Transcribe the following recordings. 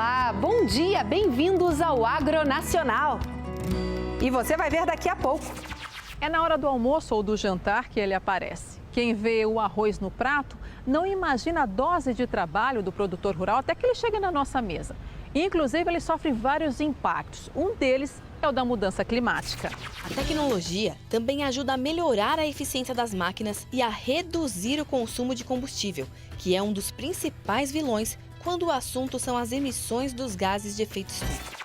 Olá, bom dia, bem-vindos ao Agronacional. E você vai ver daqui a pouco. É na hora do almoço ou do jantar que ele aparece. Quem vê o arroz no prato não imagina a dose de trabalho do produtor rural até que ele chega na nossa mesa. Inclusive, ele sofre vários impactos. Um deles é o da mudança climática. A tecnologia também ajuda a melhorar a eficiência das máquinas e a reduzir o consumo de combustível, que é um dos principais vilões quando o assunto são as emissões dos gases de efeito estufa.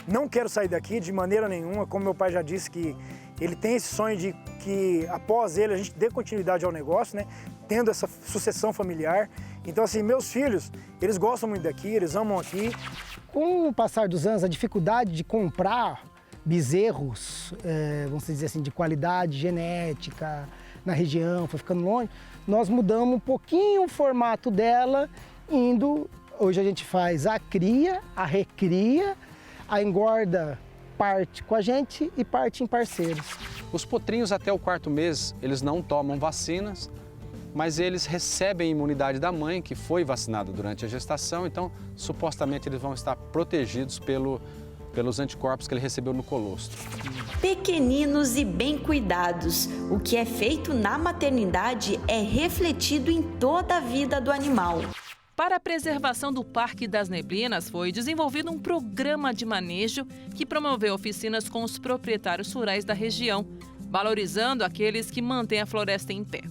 Não quero sair daqui de maneira nenhuma, como meu pai já disse que ele tem esse sonho de que após ele a gente dê continuidade ao negócio, né? Tendo essa sucessão familiar. Então assim, meus filhos, eles gostam muito daqui, eles amam aqui. Com o passar dos anos, a dificuldade de comprar bezerros, vamos dizer assim, de qualidade genética na região, foi ficando longe, nós mudamos um pouquinho o formato dela, hoje a gente faz a cria, a recria, a engorda parte com a gente e parte em parceiros. Os potrinhos até o 4º mês, eles não tomam vacinas, mas eles recebem a imunidade da mãe, que foi vacinada durante a gestação, então supostamente eles vão estar protegidos pelos anticorpos que ele recebeu no colostro. Pequeninos e bem cuidados. O que é feito na maternidade é refletido em toda a vida do animal. Para a preservação do Parque das Neblinas, foi desenvolvido um programa de manejo que promoveu oficinas com os proprietários rurais da região, valorizando aqueles que mantêm a floresta em pé.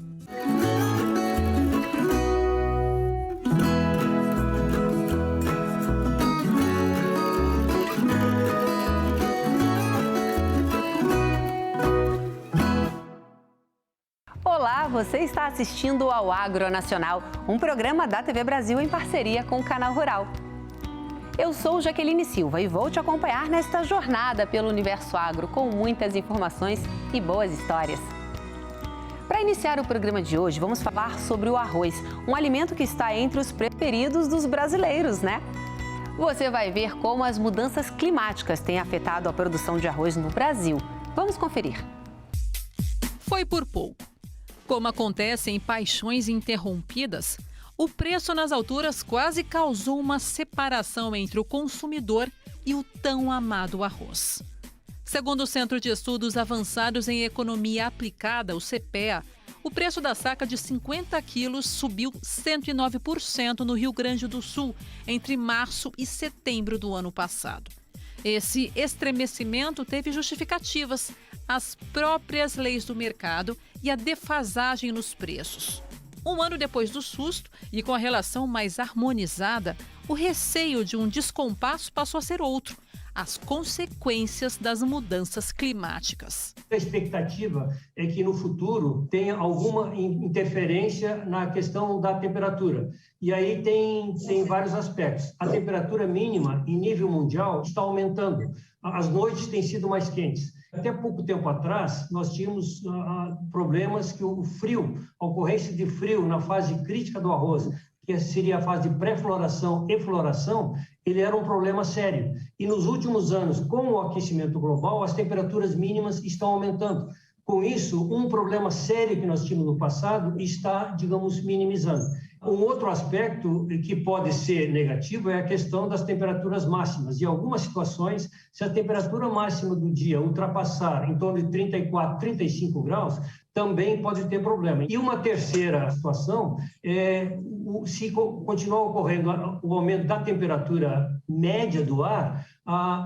Olá, você está assistindo ao Agronacional, um programa da TV Brasil em parceria com o Canal Rural. Eu sou Jaqueline Silva e vou te acompanhar nesta jornada pelo universo agro com muitas informações e boas histórias. Para iniciar o programa de hoje, vamos falar sobre o arroz, um alimento que está entre os preferidos dos brasileiros, né? Você vai ver como as mudanças climáticas têm afetado a produção de arroz no Brasil. Vamos conferir. Foi por pouco. Como acontece em paixões interrompidas, o preço nas alturas quase causou uma separação entre o consumidor e o tão amado arroz. Segundo o Centro de Estudos Avançados em Economia Aplicada, o CEPEA, o preço da saca de 50 quilos subiu 109% no Rio Grande do Sul entre março e setembro do ano passado. Esse estremecimento teve justificativas, as próprias leis do mercado e a defasagem nos preços. Um ano depois do susto e com a relação mais harmonizada, o receio de um descompasso passou a ser outro: as consequências das mudanças climáticas. A expectativa é que no futuro tenha alguma interferência na questão da temperatura. E aí tem vários aspectos. A temperatura mínima em nível mundial está aumentando. As noites têm sido mais quentes. Até pouco tempo atrás, nós tínhamos problemas que o frio, a ocorrência de frio na fase crítica do arroz, que seria a fase de pré-floração e floração, ele era um problema sério. E nos últimos anos, com o aquecimento global, as temperaturas mínimas estão aumentando. Com isso, um problema sério que nós tínhamos no passado está, digamos, minimizando. Um outro aspecto que pode ser negativo é a questão das temperaturas máximas. Em algumas situações, se a temperatura máxima do dia ultrapassar em torno de 34, 35 graus, também pode ter problema. E uma terceira situação é, se continuar ocorrendo o aumento da temperatura média do ar,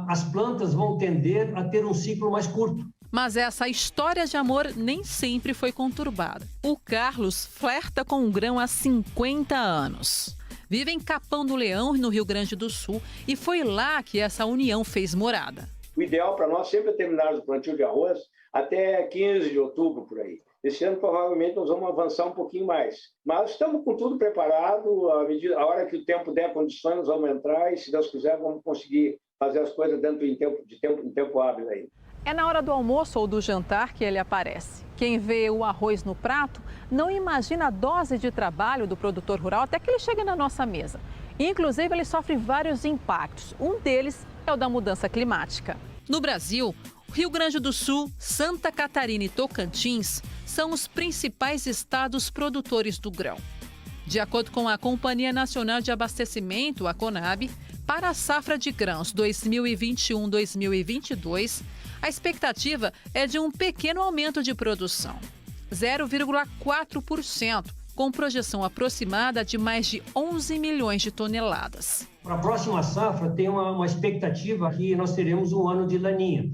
as plantas vão tender a ter um ciclo mais curto. Mas essa história de amor nem sempre foi conturbada. O Carlos flerta com o grão há 50 anos. Vive em Capão do Leão, no Rio Grande do Sul, e foi lá que essa união fez morada. O ideal para nós sempre é terminar o plantio de arroz até 15 de outubro, por aí. Esse ano, provavelmente, nós vamos avançar um pouquinho mais. Mas estamos com tudo preparado. A hora que o tempo der condições, nós vamos entrar e, se Deus quiser, vamos conseguir fazer as coisas dentro em tempo hábil aí. É na hora do almoço ou do jantar que ele aparece. Quem vê o arroz no prato não imagina a dose de trabalho do produtor rural até que ele chega na nossa mesa. Inclusive, ele sofre vários impactos. Um deles é o da mudança climática. No Brasil, Rio Grande do Sul, Santa Catarina e Tocantins são os principais estados produtores do grão. De acordo com a Companhia Nacional de Abastecimento, a Conab, Para a safra de grãos 2021-2022, a expectativa é de um pequeno aumento de produção, 0,4%, com projeção aproximada de mais de 11 milhões de toneladas. Para a próxima safra, tem uma expectativa que nós teremos um ano de laninha.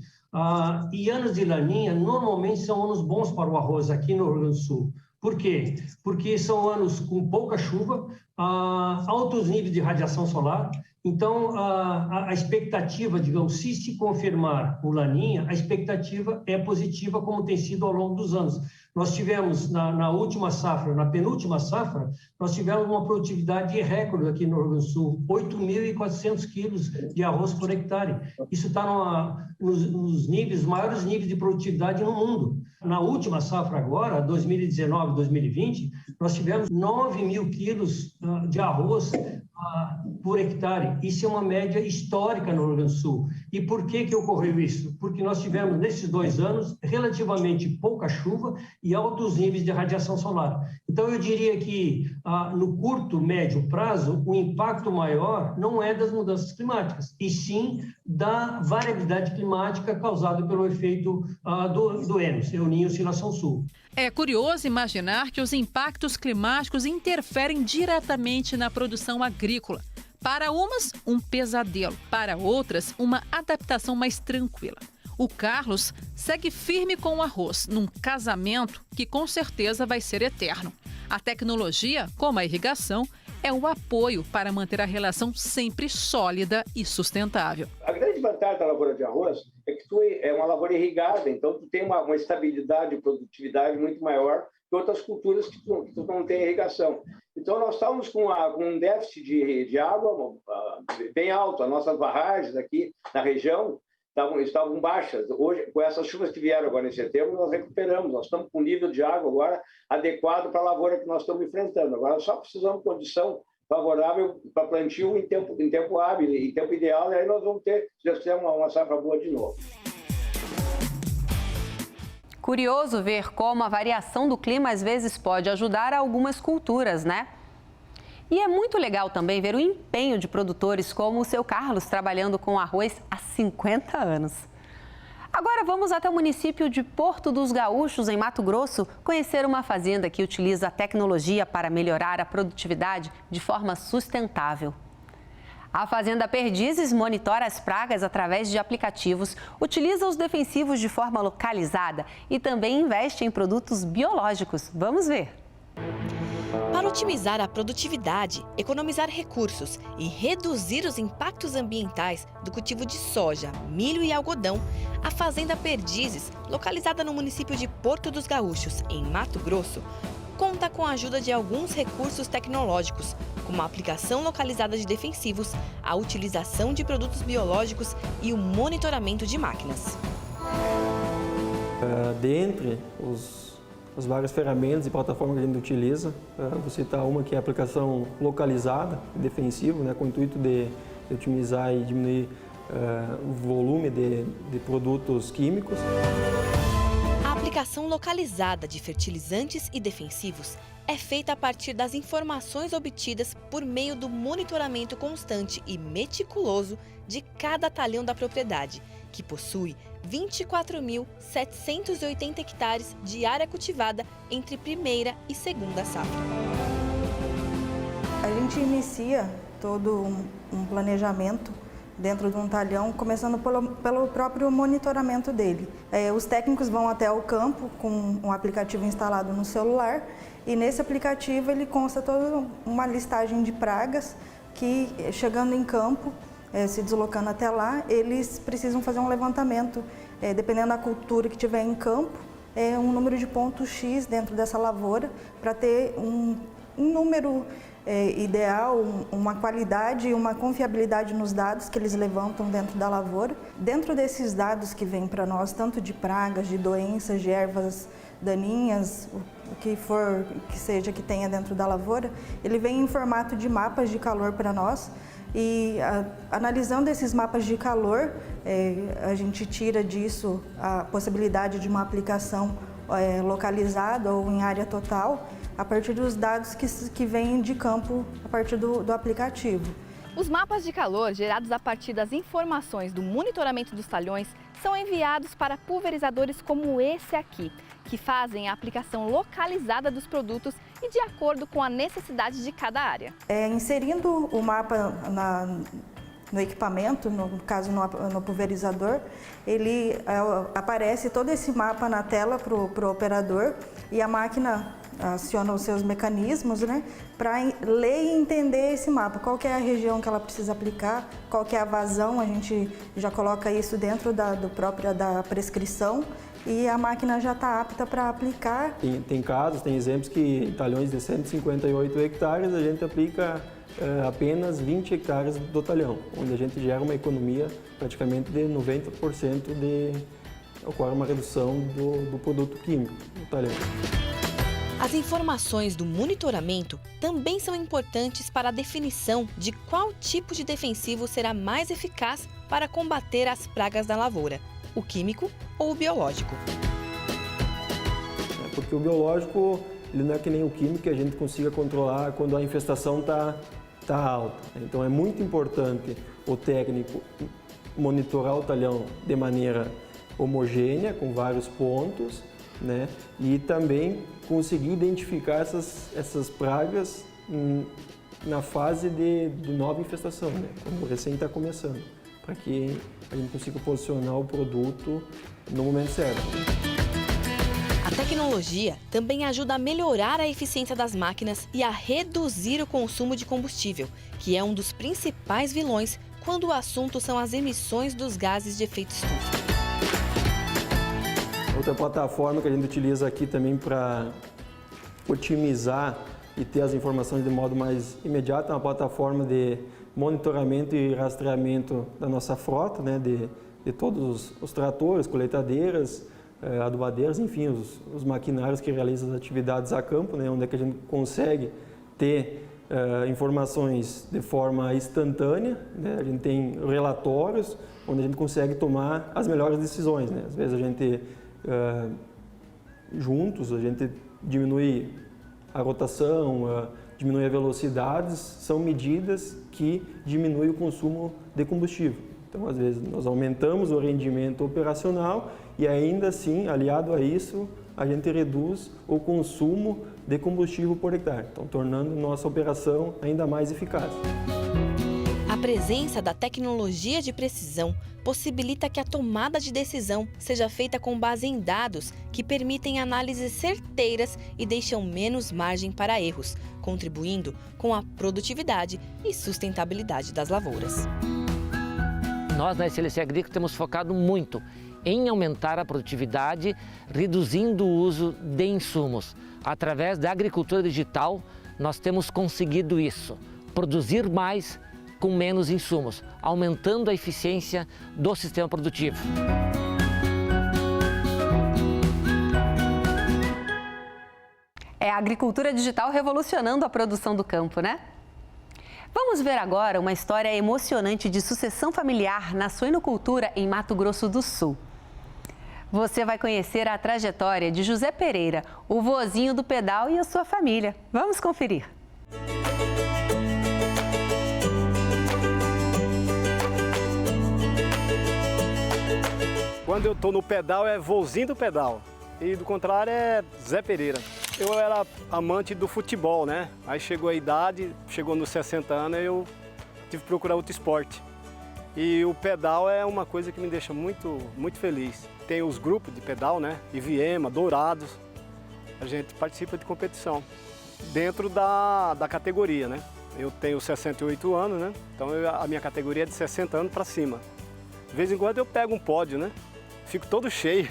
E anos de laninha normalmente são anos bons para o arroz aqui no Rio Grande do Sul. Por quê? Porque são anos com pouca chuva, altos níveis de radiação solar. Então, a expectativa, digamos, se confirmar o laninha, a expectativa é positiva, como tem sido ao longo dos anos. Nós tivemos, na última safra, na penúltima safra, nós tivemos uma produtividade recorde aqui no Rio Grande do Sul, 8.400 quilos de arroz por hectare. Isso está nos maiores níveis de produtividade no mundo. Na última safra agora, 2019-2020, nós tivemos 9.000 quilos de arroz por hectare. Isso é uma média histórica no Rio Grande do Sul. E por que ocorreu isso? Porque nós tivemos, nesses 2 anos, relativamente pouca chuva e altos níveis de radiação solar. Então, eu diria que, no curto, médio prazo, o impacto maior não é das mudanças climáticas, e sim da variabilidade climática causada pelo efeito do ENS, El Niño Oscilação Sul. É curioso imaginar que os impactos climáticos interferem diretamente na produção agrícola. Para umas, um pesadelo. Para outras, uma adaptação mais tranquila. O Carlos segue firme com o arroz, num casamento que com certeza vai ser eterno. A tecnologia, como a irrigação, é o apoio para manter a relação sempre sólida e sustentável. A grande vantagem da lavoura de arroz é que é uma lavoura irrigada, então tu tem uma estabilidade e produtividade muito maior que outras culturas que tu não tem irrigação. Então nós estávamos com um déficit de água bem alto. As nossas barragens aqui na região estavam baixas. Hoje, com essas chuvas que vieram agora em setembro, nós recuperamos. Nós estamos com um nível de água agora adequado para a lavoura que nós estamos enfrentando. Agora só precisamos de condição favorável para plantio em tempo hábil, em tempo ideal, e aí nós vamos ter, se Deus quiser, uma safra boa de novo. Curioso ver como a variação do clima às vezes pode ajudar algumas culturas, né? E é muito legal também ver o empenho de produtores como o seu Carlos, trabalhando com arroz há 50 anos. Agora vamos até o município de Porto dos Gaúchos, em Mato Grosso, conhecer uma fazenda que utiliza a tecnologia para melhorar a produtividade de forma sustentável. A Fazenda Perdizes monitora as pragas através de aplicativos, utiliza os defensivos de forma localizada e também investe em produtos biológicos. Vamos ver! Para otimizar a produtividade, economizar recursos e reduzir os impactos ambientais do cultivo de soja, milho e algodão, a Fazenda Perdizes, localizada no município de Porto dos Gaúchos, em Mato Grosso, conta com a ajuda de alguns recursos tecnológicos, como a aplicação localizada de defensivos, a utilização de produtos biológicos e o monitoramento de máquinas. Dentre as várias ferramentas e plataformas que a gente utiliza, vou citar uma que é a aplicação localizada, defensivo, né, com o intuito de otimizar e diminuir o volume de produtos químicos. A aplicação localizada de fertilizantes e defensivos é feita a partir das informações obtidas por meio do monitoramento constante e meticuloso de cada talhão da propriedade, que possui 24.780 hectares de área cultivada entre primeira e segunda safra. A gente inicia todo um planejamento dentro de um talhão, começando pelo próprio monitoramento dele. Os técnicos vão até o campo com um aplicativo instalado no celular e nesse aplicativo ele consta toda uma listagem de pragas que, chegando em campo, se deslocando até lá, eles precisam fazer um levantamento, dependendo da cultura que tiver em campo, um número de pontos X dentro dessa lavoura para ter um número ideal, uma qualidade e uma confiabilidade nos dados que eles levantam dentro da lavoura. Dentro desses dados que vêm para nós, tanto de pragas, de doenças, de ervas daninhas, o que for que seja que tenha dentro da lavoura, ele vem em formato de mapas de calor para nós. E analisando esses mapas de calor, a gente tira disso a possibilidade de uma aplicação localizada ou em área total, a partir dos dados que vêm de campo a partir do aplicativo. Os mapas de calor, gerados a partir das informações do monitoramento dos talhões, são enviados para pulverizadores como esse aqui, que fazem a aplicação localizada dos produtos e de acordo com a necessidade de cada área. Inserindo o mapa no equipamento, no caso no pulverizador, aparece todo esse mapa na tela para o operador e a máquina aciona os seus mecanismos, né, para ler e entender esse mapa. Qual que é a região que ela precisa aplicar, qual que é a vazão, a gente já coloca isso dentro da prescrição e a máquina já está apta para aplicar. Tem casos, tem exemplos que em talhões de 158 hectares a gente aplica apenas 20 hectares do talhão, onde a gente gera uma economia praticamente de 90% ocorre uma redução do produto químico do talhão. As informações do monitoramento também são importantes para a definição de qual tipo de defensivo será mais eficaz para combater as pragas da lavoura, o químico ou o biológico. Porque o biológico ele não é que nem o químico que a gente consiga controlar quando a infestação está alta. Então é muito importante o técnico monitorar o talhão de maneira homogênea, com vários pontos, né? E também conseguir identificar essas pragas na fase de nova infestação, né? Quando recém está começando, para que a gente consiga posicionar o produto no momento certo. A tecnologia também ajuda a melhorar a eficiência das máquinas e a reduzir o consumo de combustível, que é um dos principais vilões quando o assunto são as emissões dos gases de efeito estufa. Outra plataforma que a gente utiliza aqui também para otimizar e ter as informações de modo mais imediato é uma plataforma de monitoramento e rastreamento da nossa frota, né, de todos os tratores, colheitadeiras, adubadeiras, enfim, os maquinários que realizam as atividades a campo, né, onde é que a gente consegue ter informações de forma instantânea, né, a gente tem relatórios onde a gente consegue tomar as melhores decisões, né, às vezes a gente juntos, a gente diminui a rotação, diminui a velocidade, são medidas que diminuem o consumo de combustível. Então, às vezes, nós aumentamos o rendimento operacional e ainda assim, aliado a isso, a gente reduz o consumo de combustível por hectare, então tornando nossa operação ainda mais eficaz. A presença da tecnologia de precisão possibilita que a tomada de decisão seja feita com base em dados que permitem análises certeiras e deixam menos margem para erros, contribuindo com a produtividade e sustentabilidade das lavouras. Nós, na Excelência Agrícola, temos focado muito em aumentar a produtividade, reduzindo o uso de insumos. Através da agricultura digital, nós temos conseguido isso, produzir mais com menos insumos, aumentando a eficiência do sistema produtivo. É a agricultura digital revolucionando a produção do campo, né? Vamos ver agora uma história emocionante de sucessão familiar na suinocultura em Mato Grosso do Sul. Você vai conhecer a trajetória de José Pereira, o vozinho do pedal e a sua família. Vamos conferir. Quando eu estou no pedal é vozinho do pedal e do contrário é Zé Pereira. Eu era amante do futebol, né? Aí chegou a idade, chegou nos 60 anos, eu tive que procurar outro esporte. E o pedal é uma coisa que me deixa muito feliz. Tem os grupos de pedal, né? Iviema, Dourados. A gente participa de competição dentro da categoria, né? Eu tenho 68 anos, né? Então a minha categoria é de 60 anos para cima. De vez em quando eu pego um pódio, né? Fico todo cheio.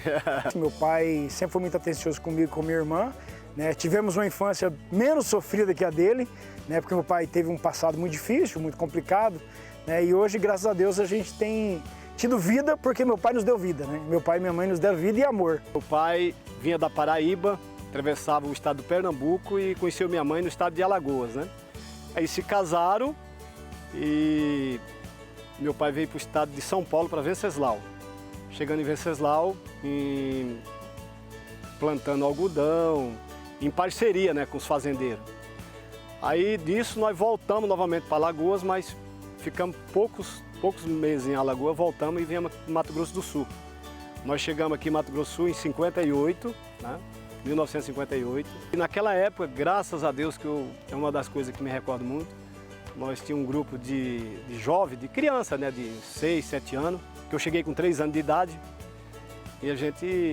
Meu pai sempre foi muito atencioso comigo e com minha irmã. Né? Tivemos uma infância menos sofrida que a dele, né? Porque meu pai teve um passado muito difícil, muito complicado. Né? E hoje, graças a Deus, a gente tem tido vida porque meu pai nos deu vida. Né? Meu pai e minha mãe nos deram vida e amor. Meu pai vinha da Paraíba, atravessava o estado do Pernambuco e conheceu minha mãe no estado de Alagoas. Né? Aí se casaram e meu pai veio para o estado de São Paulo para Venceslau. Chegando em Venceslau, plantando algodão, em parceria, né, com os fazendeiros. Aí disso nós voltamos novamente para Alagoas, mas ficamos poucos meses em Alagoas, voltamos e viemos para Mato Grosso do Sul. Nós chegamos aqui em Mato Grosso do Sul em 58, né? 1958. E naquela época, graças a Deus, é uma das coisas que me recordo muito, nós tínhamos um grupo de jovens, de criança, né? De 6, 7 anos, que eu cheguei com 3 anos de idade. E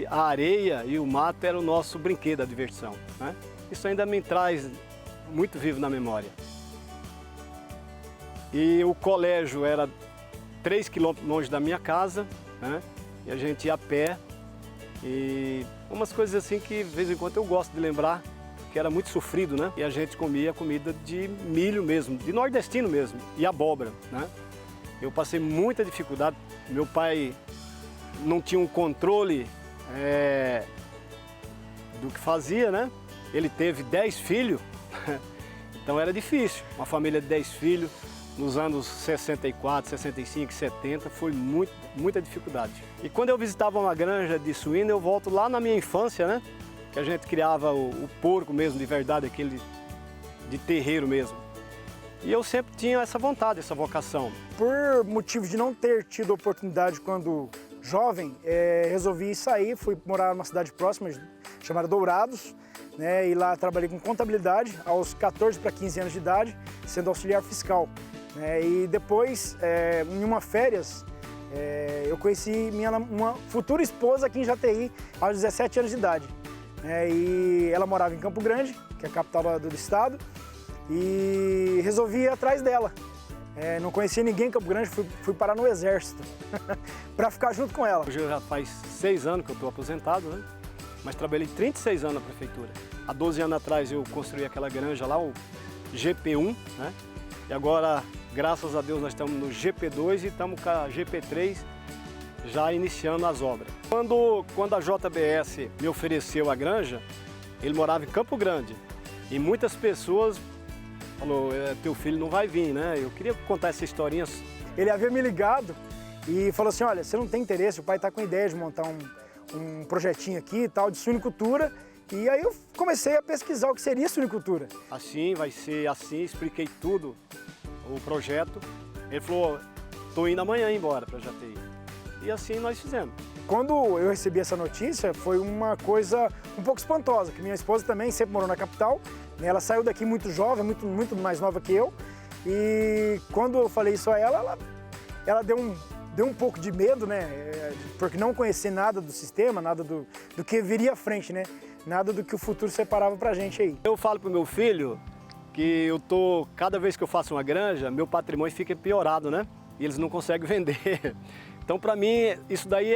a areia e o mato era o nosso brinquedo, a diversão, né? Isso ainda me traz muito vivo na memória. E o colégio era 3 quilômetros longe da minha casa, né? E a gente ia a pé. E umas coisas assim que de vez em quando eu gosto de lembrar, que era muito sofrido, né? E a gente comia comida de milho mesmo, de nordestino mesmo, e abóbora, né? Eu passei muita dificuldade. Meu pai não tinha um controle do que fazia, né? Ele teve 10 filhos, então era difícil. Uma família de 10 filhos, nos anos 64, 65, 70, foi muita dificuldade. E quando eu visitava uma granja de suíno, eu volto lá na minha infância, né? Que a gente criava o porco mesmo, de verdade, aquele de terreiro mesmo. E eu sempre tinha essa vontade, essa vocação. Por motivo de não ter tido oportunidade quando jovem, resolvi sair, fui morar numa cidade próxima, chamada Dourados, né? E lá trabalhei com contabilidade aos 14 para 15 anos de idade, sendo auxiliar fiscal. E depois, em uma férias, eu conheci uma futura esposa aqui em Jataí, aos 17 anos de idade. E ela morava em Campo Grande, que é a capital do estado, e resolvi ir atrás dela. Não conhecia ninguém em Campo Grande, fui parar no Exército para ficar junto com ela. Hoje já faz 6 anos que eu estou aposentado, né? Mas trabalhei 36 anos na prefeitura. Há 12 anos atrás eu construí aquela granja lá, o GP1, né? E agora, graças a Deus, nós estamos no GP2 e estamos com a GP3 já iniciando as obras. Quando a JBS me ofereceu a granja, ele morava em Campo Grande. E muitas pessoas falaram, teu filho não vai vir, né? Eu queria contar essa historinha. Ele havia me ligado e falou assim, olha, você não tem interesse, o pai está com ideia de montar um projetinho aqui e tal, de suinicultura. E aí eu comecei a pesquisar o que seria suinicultura. Assim, vai ser assim, expliquei tudo, o projeto. Ele falou, estou indo amanhã embora para Jataí. E assim nós fizemos. Quando eu recebi essa notícia, foi uma coisa um pouco espantosa, que minha esposa também sempre morou na capital, né? Ela saiu daqui muito jovem, muito mais nova que eu. E quando eu falei isso a ela deu um pouco de medo, né? Porque não conhecia nada do sistema, nada do que viria à frente, né? Nada do que o futuro separava pra gente aí. Eu falo pro meu filho que cada vez que eu faço uma granja, meu patrimônio fica piorado, né? E eles não conseguem vender. Então, para mim, isso daí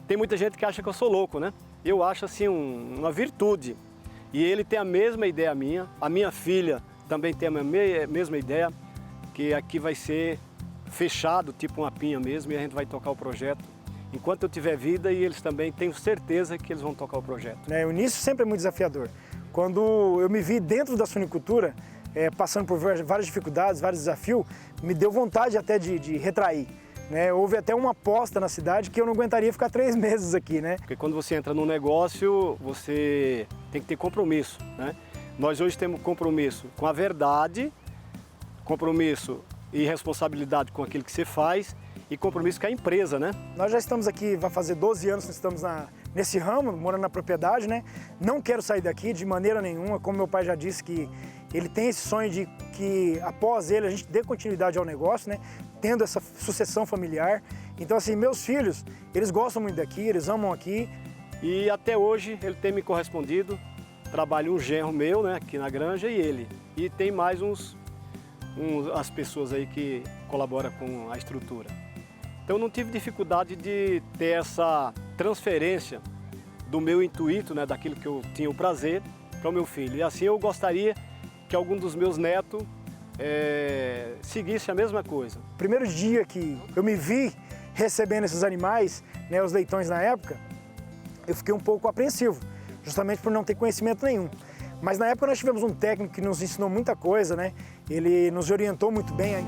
tem muita gente que acha que eu sou louco, né? Eu acho, assim, uma virtude. E ele tem a mesma ideia minha, a minha filha também tem a mesma ideia, que aqui vai ser fechado, tipo uma pinha mesmo, e a gente vai tocar o projeto enquanto eu tiver vida, e eles também, tenho certeza que eles vão tocar o projeto. O início sempre é muito desafiador. Quando eu me vi dentro da suinicultura, passando por várias dificuldades, vários desafios, me deu vontade até de retrair. Houve até uma aposta na cidade que eu não aguentaria ficar 3 meses aqui, né? Porque quando você entra num negócio, você tem que ter compromisso, né? Nós hoje temos compromisso com a verdade, compromisso e responsabilidade com aquilo que você faz e compromisso com a empresa, né? Nós já estamos aqui, vai fazer 12 anos que estamos nesse ramo, morando na propriedade, né? Não quero sair daqui de maneira nenhuma, como meu pai já disse que ele tem esse sonho de que após ele a gente dê continuidade ao negócio, né? Tendo essa sucessão familiar. Então assim, meus filhos, eles gostam muito daqui, eles amam aqui. E até hoje ele tem me correspondido, trabalha um genro meu, né, aqui na granja e ele. E tem mais as pessoas aí que colaboram com a estrutura. Então eu não tive dificuldade de ter essa transferência do meu intuito, né, daquilo que eu tinha o prazer, para o meu filho. E assim eu gostaria que algum dos meus netos seguisse a mesma coisa. Primeiro dia que eu me vi recebendo esses animais, né, os leitões na época, eu fiquei um pouco apreensivo, justamente por não ter conhecimento nenhum. Mas na época nós tivemos um técnico que nos ensinou muita coisa, né? Ele nos orientou muito bem.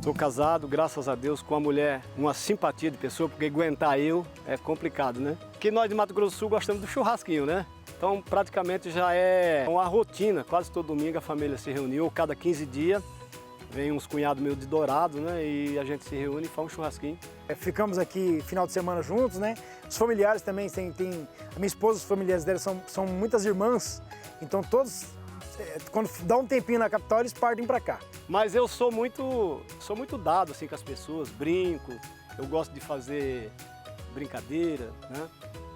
Sou casado, graças a Deus, com uma mulher, uma simpatia de pessoa, porque aguentar eu é complicado, né? Porque nós de Mato Grosso do Sul gostamos do churrasquinho, né? Então praticamente já é uma rotina, quase todo domingo a família se reuniu, cada 15 dias. Vem uns cunhados meus de Dourado, né? E a gente se reúne e faz um churrasquinho. Ficamos aqui final de semana juntos, né? Os familiares também, a minha esposa, os familiares dela são muitas irmãs, então todos, quando dá um tempinho na capital, eles partem para cá. Mas eu sou muito dado assim com as pessoas, brinco, eu gosto de fazer brincadeira, né?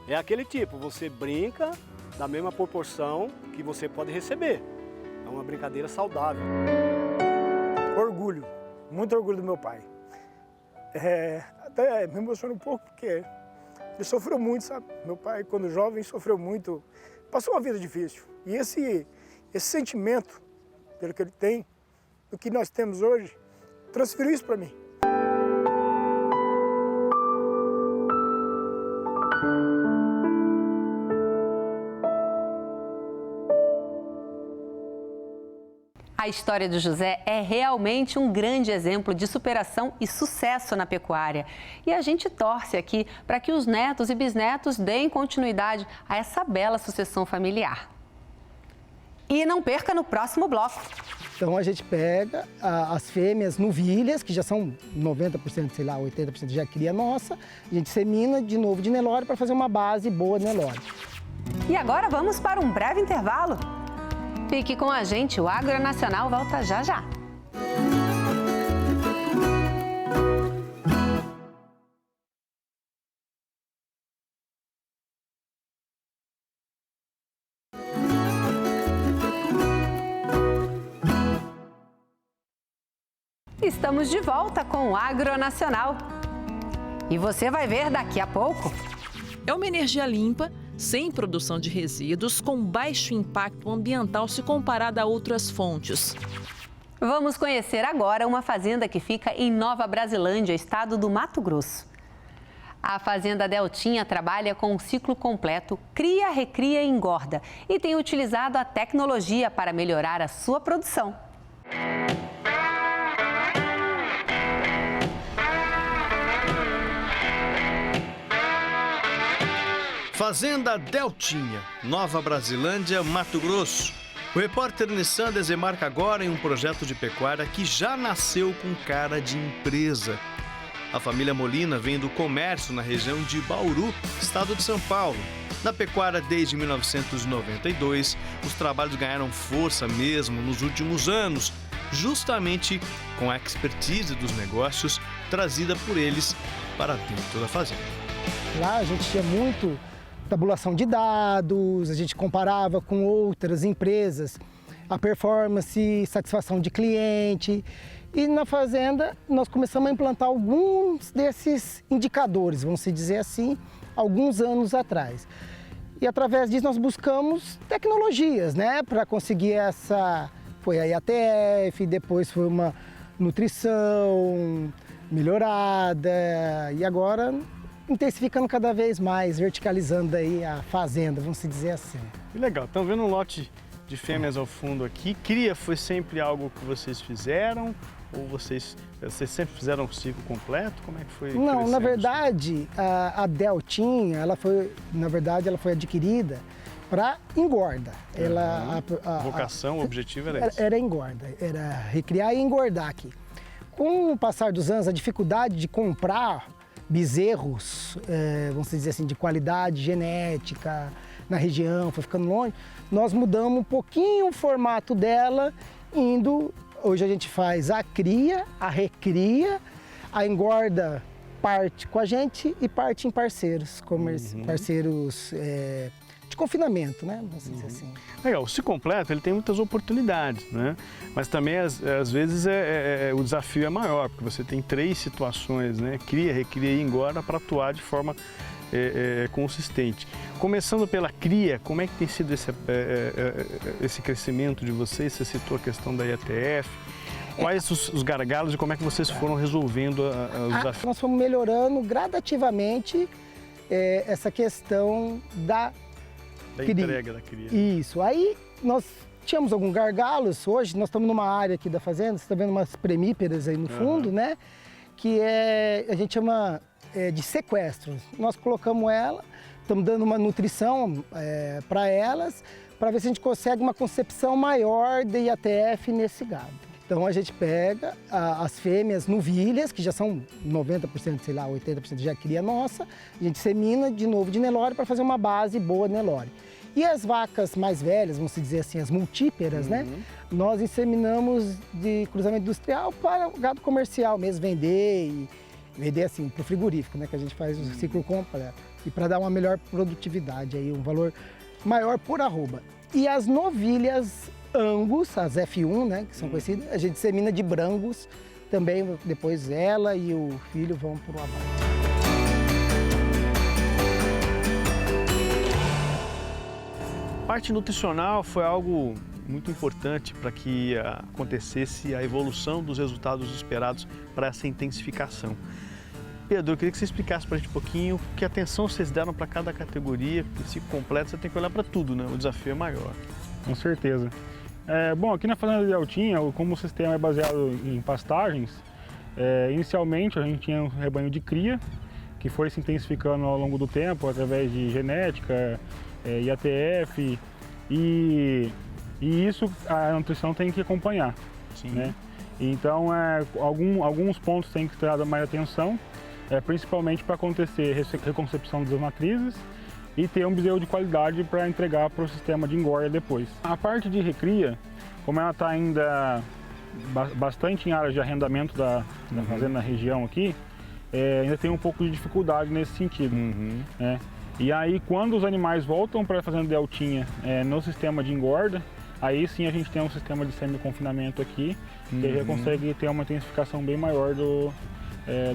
É aquele tipo, você brinca da mesma proporção que você pode receber. É uma brincadeira saudável. Orgulho, muito orgulho do meu pai. Até me emociona um pouco porque ele sofreu muito, sabe? Meu pai, quando jovem, sofreu muito, passou uma vida difícil. E esse sentimento, pelo que ele tem, do que nós temos hoje, transferiu isso para mim. A história do José é realmente um grande exemplo de superação e sucesso na pecuária. E a gente torce aqui para que os netos e bisnetos deem continuidade a essa bela sucessão familiar. E não perca no próximo bloco. Então a gente pega as fêmeas novilhas, que já são 90%, sei lá, 80% já cria nossa, a gente semina de novo de Nelore para fazer uma base boa de Nelore. E agora vamos para um breve intervalo. Fique com a gente, o Agro Nacional volta já já. Estamos de volta com o Agro Nacional. E você vai ver daqui a pouco. É uma energia limpa, sem produção de resíduos, com baixo impacto ambiental se comparada a outras fontes. Vamos conhecer agora uma fazenda que fica em Nova Brasilândia, estado do Mato Grosso. A Fazenda Deltinha trabalha com um ciclo completo, cria, recria e engorda, e tem utilizado a tecnologia para melhorar a sua produção. Fazenda Deltinha, Nova Brasilândia, Mato Grosso. O repórter Nissan desembarca agora em um projeto de pecuária que já nasceu com cara de empresa. A família Molina vem do comércio na região de Bauru, estado de São Paulo. Na pecuária desde 1992, os trabalhos ganharam força mesmo nos últimos anos, justamente com a expertise dos negócios trazida por eles para dentro da fazenda. Lá a gente tinha muito tabulação de dados, a gente comparava com outras empresas, a performance, satisfação de cliente. E na fazenda nós começamos a implantar alguns desses indicadores, vamos dizer assim, alguns anos atrás. E através disso nós buscamos tecnologias, né, para conseguir essa... Foi a IATF, depois foi uma nutrição melhorada e agora intensificando cada vez mais, verticalizando aí a fazenda, vamos dizer assim. Que legal, estão vendo um lote de fêmeas ao fundo aqui. Cria foi sempre algo que vocês fizeram? Ou vocês sempre fizeram um ciclo completo? Como é que foi? Não, na verdade, a Deltinha, ela foi adquirida para engorda. A vocação, o objetivo era esse? Era engorda, era recriar e engordar aqui. Com o passar dos anos, a dificuldade de comprar bezerros, vamos dizer assim, de qualidade genética na região, foi ficando longe, nós mudamos um pouquinho o formato dela, hoje a gente faz a cria, a recria, a engorda parte com a gente e parte em parceiros, parceiros de confinamento, né? Vamos dizer assim. Legal, o ciclo completo ele tem muitas oportunidades, né? Mas também às vezes o desafio é maior, porque você tem 3 situações, né? Cria, recria e engorda para atuar de forma consistente. Começando pela cria, como é que tem sido esse crescimento de vocês? Você citou a questão da IATF. Quais os gargalos e como é que vocês foram resolvendo os desafios? Nós fomos melhorando gradativamente essa questão da entrega da cria. Isso. Aí nós tínhamos alguns gargalos. Hoje nós estamos numa área aqui da fazenda, você está vendo umas premiperas aí no fundo, né? Que a gente chama de sequestro. Nós colocamos ela, estamos dando uma nutrição para elas, para ver se a gente consegue uma concepção maior de IATF nesse gado. Então a gente pega as fêmeas novilhas, que já são 90%, sei lá, 80% já cria nossa, a gente semina de novo de Nelore para fazer uma base boa Nelore. E as vacas mais velhas, vamos dizer assim, as multíperas, né? Nós inseminamos de cruzamento industrial para o gado comercial mesmo, vender assim, para o frigorífico, né? Que a gente faz o ciclo completo. E para dar uma melhor produtividade, aí, um valor maior por arroba. E as novilhas Angus, as F1, né, que são conhecidas, a gente semina de Brangus, também depois ela e o filho vão para o abate. A parte nutricional foi algo muito importante para que acontecesse a evolução dos resultados esperados para essa intensificação. Pedro, eu queria que você explicasse para a gente um pouquinho que atenção vocês deram para cada categoria, porque o ciclo completo você tem que olhar para tudo, né? O desafio é maior. Com certeza. Bom, aqui na Fazenda de Deltinha, como o sistema é baseado em pastagens, inicialmente a gente tinha um rebanho de cria, que foi se intensificando ao longo do tempo, através de genética, IATF, e isso a nutrição tem que acompanhar. Sim. Né? Então, alguns pontos têm que ter dado mais atenção, principalmente para acontecer reconcepção das matrizes, e ter um bezerro de qualidade para entregar para o sistema de engorda depois. A parte de recria, como ela está ainda bastante em áreas de arrendamento da fazenda na região aqui, ainda tem um pouco de dificuldade nesse sentido. Né? E aí, quando os animais voltam para a fazenda Deltinha no sistema de engorda, aí sim a gente tem um sistema de semi-confinamento aqui, que aí já consegue ter uma intensificação bem maior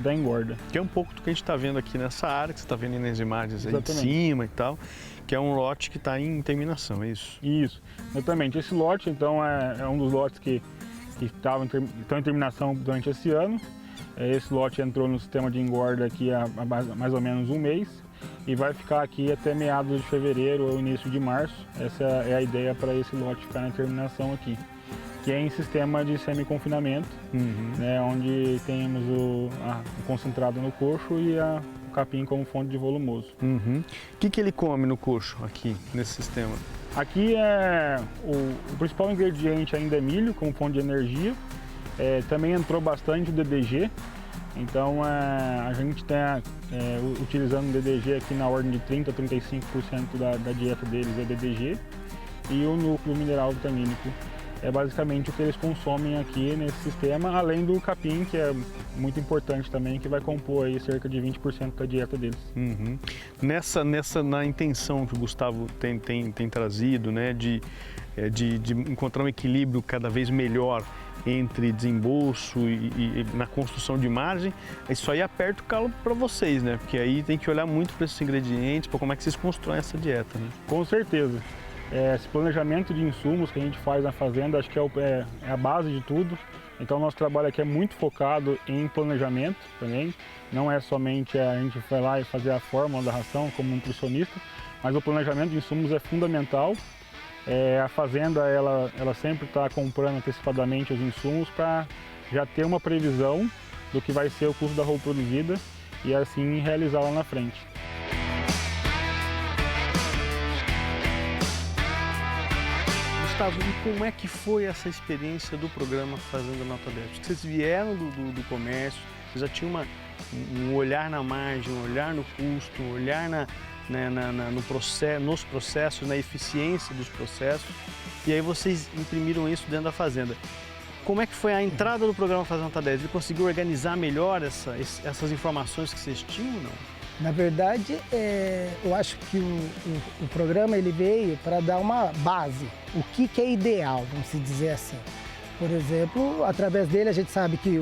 da engorda. Que é um pouco do que a gente está vendo aqui nessa área, que você está vendo nas imagens aí de Exatamente. cima e tal, que é um lote que está em terminação, é isso? Isso, exatamente. Esse lote, então, é um dos lotes que estão em terminação durante esse ano. Esse lote entrou no sistema de engorda aqui há mais ou menos um mês e vai ficar aqui até meados de fevereiro ou início de março. Essa é a ideia para esse lote ficar na terminação aqui, que é em sistema de semi-confinamento, né, onde temos o concentrado no coxo e o capim como fonte de volumoso. O que ele come no coxo aqui, nesse sistema? Aqui o principal ingrediente ainda é milho, como fonte de energia. Também entrou bastante o DDG, então a gente está utilizando o DDG aqui na ordem de 30% a 35% da dieta deles é DDG, e o núcleo mineral vitamínico é basicamente o que eles consomem aqui nesse sistema, além do capim, que é muito importante também, que vai compor aí cerca de 20% da dieta deles. Na intenção que o Gustavo tem trazido, né, de encontrar um equilíbrio cada vez melhor entre desembolso e na construção de margem, isso aí aperta o calo para vocês, né? Porque aí tem que olhar muito para esses ingredientes, para como é que vocês constroem essa dieta, né? Com certeza. Esse planejamento de insumos que a gente faz na fazenda, acho que é a base de tudo. Então, nosso trabalho aqui é muito focado em planejamento também. Não é somente a gente vai lá e fazer a fórmula da ração como nutricionista, mas o planejamento de insumos é fundamental. A fazenda ela sempre está comprando antecipadamente os insumos para já ter uma previsão do que vai ser o custo da roupa produzida e assim realizar lá na frente. Gustavo, e como é que foi essa experiência do programa Fazenda Nota 10? Vocês vieram do comércio, vocês já tinham um olhar na margem, um olhar no custo, um olhar nos processos, na eficiência dos processos, e aí vocês imprimiram isso dentro da fazenda. Como é que foi a entrada do programa Fazenda Nota 10? Ele conseguiu organizar melhor essas informações que vocês tinham ou não? Na verdade, eu acho que o programa ele veio para dar uma base, o que é ideal, vamos dizer assim. Por exemplo, através dele a gente sabe que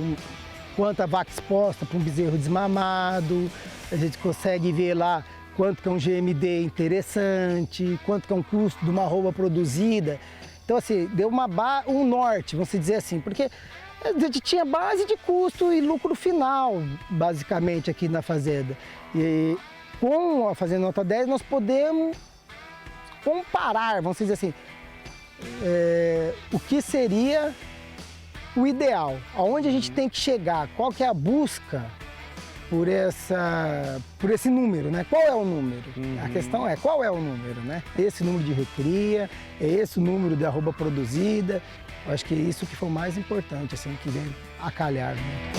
quanta vaca exposta para um bezerro desmamado, a gente consegue ver lá quanto que é um GMD interessante, quanto que é um custo de uma arroba produzida. Então, assim, deu um norte, vamos dizer assim, porque a gente tinha base de custo e lucro final, basicamente, aqui na fazenda. E com a Fazenda Nota 10, nós podemos comparar, vamos dizer assim, o que seria o ideal, aonde a gente tem que chegar, qual que é a busca por esse número, né? Qual é o número? A questão é, qual é o número, né? Esse número de recria, é esse o número de arroba produzida. Eu acho que é isso que foi o mais importante, assim, que veio a calhar, né?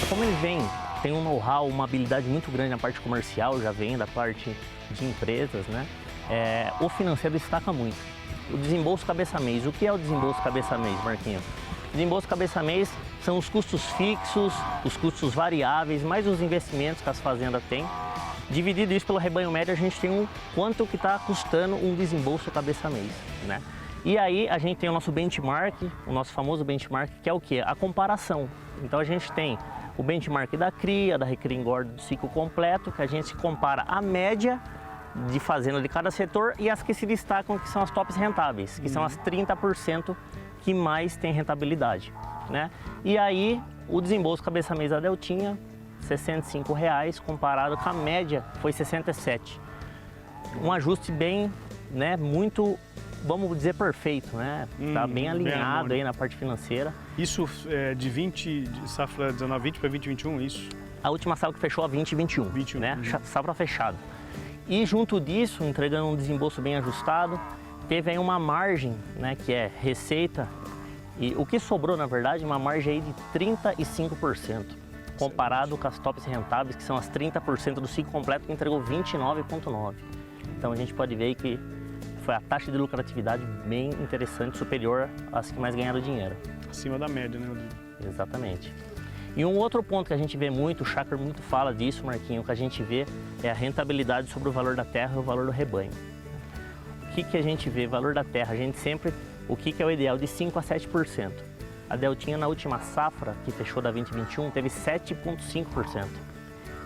Como ele tem um know-how, uma habilidade muito grande na parte comercial, já vem da parte de empresas, né? O financeiro destaca muito. O desembolso cabeça-mês. O que é o desembolso cabeça-mês, Marquinhos? Desembolso cabeça-mês são os custos fixos, os custos variáveis, mais os investimentos que as fazendas têm. Dividido isso pelo rebanho médio, a gente tem quanto que está custando um desembolso cabeça-mês, né? E aí a gente tem o nosso benchmark, o nosso famoso benchmark, que é o quê? A comparação. Então a gente tem o benchmark da cria, da recria engorda do ciclo completo, que a gente compara a média de fazenda de cada setor e as que se destacam, que são as tops rentáveis, que são as 30% que mais tem rentabilidade, né? E aí, o desembolso cabeça-mês da Deltinha, R$ 65, comparado com a média, foi 67. Um ajuste bem, né, muito, vamos dizer, perfeito, né? Tá bem alinhado aí na parte financeira. Isso é de safra 19-20 para 20-21, isso? A última safra que fechou a 20-21, né? Safra fechada. E junto disso, entregando um desembolso bem ajustado, teve aí uma margem, né, que é receita, e o que sobrou, na verdade, uma margem aí de 35%, comparado com as tops rentáveis, que são as 30% do ciclo completo, que entregou 29,9%. Então a gente pode ver aí que foi a taxa de lucratividade bem interessante, superior às que mais ganharam dinheiro. Acima da média, né, Rodrigo? Exatamente. E um outro ponto que a gente vê muito, o Chácar muito fala disso, Marquinho, que a gente vê é a rentabilidade sobre o valor da terra e o valor do rebanho. O que a gente vê? Valor da terra, a gente sempre, o que é o ideal? De 5% a 7%. A Deltinha na última safra, que fechou da 2021, teve 7,5%.